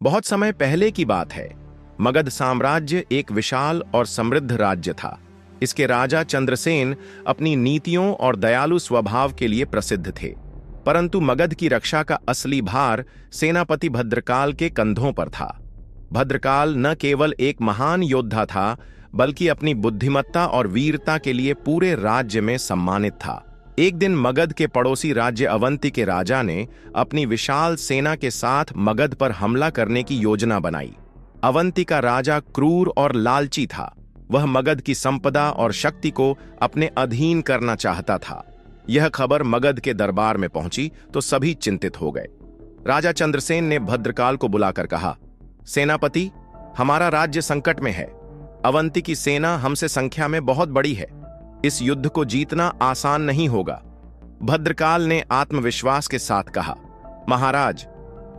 बहुत समय पहले की बात है। मगध साम्राज्य एक विशाल और समृद्ध राज्य था। इसके राजा चंद्रसेन अपनी नीतियों और दयालु स्वभाव के लिए प्रसिद्ध थे। परंतु मगध की रक्षा का असली भार सेनापति भद्रकाल के कंधों पर था। भद्रकाल न केवल एक महान योद्धा था, बल्कि अपनी बुद्धिमत्ता और वीरता के लिए पूरे राज्य में सम्मानित था। एक दिन मगध के पड़ोसी राज्य अवंती के राजा ने अपनी विशाल सेना के साथ मगध पर हमला करने की योजना बनाई। अवंती का राजा क्रूर और लालची था। वह मगध की संपदा और शक्ति को अपने अधीन करना चाहता था। यह खबर मगध के दरबार में पहुंची तो सभी चिंतित हो गए। राजा चंद्रसेन ने भद्रकाल को बुलाकर कहा, सेनापति, हमारा राज्य संकट में है। अवंती की सेना हमसे संख्या में बहुत बड़ी है। इस युद्ध को जीतना आसान नहीं होगा। भद्रकाल ने आत्मविश्वास के साथ कहा, महाराज,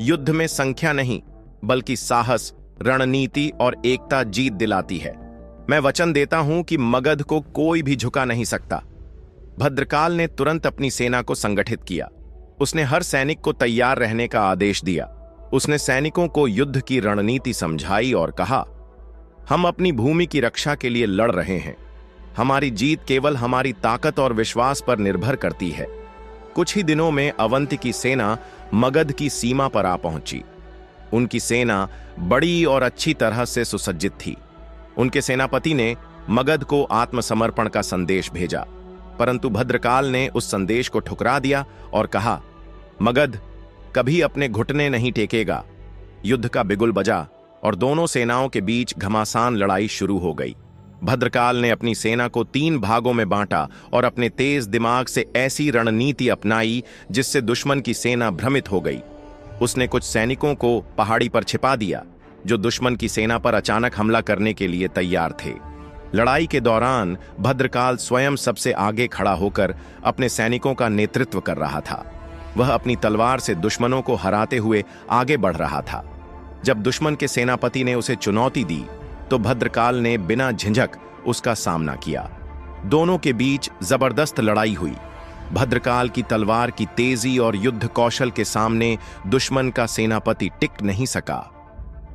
युद्ध में संख्या नहीं बल्कि साहस, रणनीति और एकता जीत दिलाती है। मैं वचन देता हूं कि मगध को कोई भी झुका नहीं सकता। भद्रकाल ने तुरंत अपनी सेना को संगठित किया। उसने हर सैनिक को तैयार रहने का आदेश दिया। उसने सैनिकों को युद्ध की रणनीति समझाई और कहा, हम अपनी भूमि की रक्षा के लिए लड़ रहे हैं। हमारी जीत केवल हमारी ताकत और विश्वास पर निर्भर करती है। कुछ ही दिनों में अवंती की सेना मगध की सीमा पर आ पहुंची। उनकी सेना बड़ी और अच्छी तरह से सुसज्जित थी। उनके सेनापति ने मगध को आत्मसमर्पण का संदेश भेजा, परंतु भद्रकाल ने उस संदेश को ठुकरा दिया और कहा, मगध कभी अपने घुटने नहीं टेकेगा। युद्ध का बिगुल बजा और दोनों सेनाओं के बीच घमासान लड़ाई शुरू हो गई। भद्रकाल ने अपनी सेना को 3 भागों में बांटा और अपने तेज दिमाग से ऐसी रणनीति अपनाई जिससे दुश्मन की सेना भ्रमित हो गई। उसने कुछ सैनिकों को पहाड़ी पर छिपा दिया जो दुश्मन की सेना पर अचानक हमला करने के लिए तैयार थे। लड़ाई के दौरान भद्रकाल स्वयं सबसे आगे खड़ा होकर अपने सैनिकों का नेतृत्व कर रहा था। वह अपनी तलवार से दुश्मनों को हराते हुए आगे बढ़ रहा था। जब दुश्मन के सेनापति ने उसे चुनौती दी तो भद्रकाल ने बिना झिझक उसका सामना किया। दोनों के बीच जबरदस्त लड़ाई हुई। भद्रकाल की तलवार की तेजी और युद्ध कौशल के सामने दुश्मन का सेनापति टिक नहीं सका।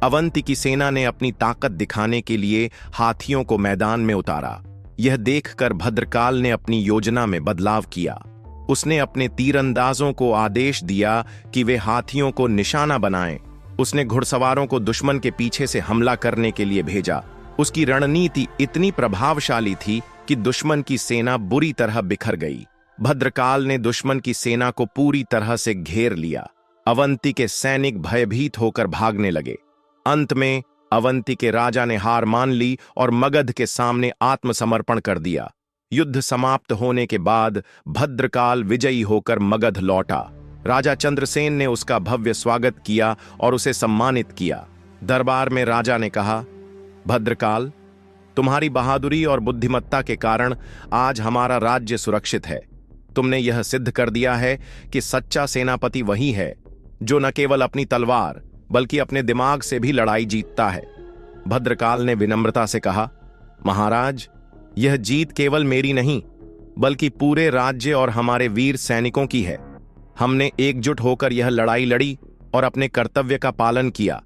अवंती की सेना ने अपनी ताकत दिखाने के लिए हाथियों को मैदान में उतारा। यह देखकर भद्रकाल ने अपनी योजना में बदलाव किया। उसने अपने तीरंदाजों को आदेश दिया कि वे हाथियों को निशाना बनाएं। उसने घुड़सवारों को दुश्मन के पीछे से हमला करने के लिए भेजा। उसकी रणनीति इतनी प्रभावशाली थी कि दुश्मन की सेना बुरी तरह बिखर गई। भद्रकाल ने दुश्मन की सेना को पूरी तरह से घेर लिया। अवंती के सैनिक भयभीत होकर भागने लगे। अंत में अवंती के राजा ने हार मान ली और मगध के सामने आत्मसमर्पण कर दिया। युद्ध समाप्त होने के बाद भद्रकाल विजयी होकर मगध लौटा। राजा चंद्रसेन ने उसका भव्य स्वागत किया और उसे सम्मानित किया। दरबार में राजा ने कहा, भद्रकाल, तुम्हारी बहादुरी और बुद्धिमत्ता के कारण आज हमारा राज्य सुरक्षित है। तुमने यह सिद्ध कर दिया है कि सच्चा सेनापति वही है जो न केवल अपनी तलवार बल्कि अपने दिमाग से भी लड़ाई जीतता है। भद्रकाल ने विनम्रता से कहा, महाराज, यह जीत केवल मेरी नहीं बल्कि पूरे राज्य और हमारे वीर सैनिकों की है। हमने एकजुट होकर यह लड़ाई लड़ी और अपने कर्तव्य का पालन किया।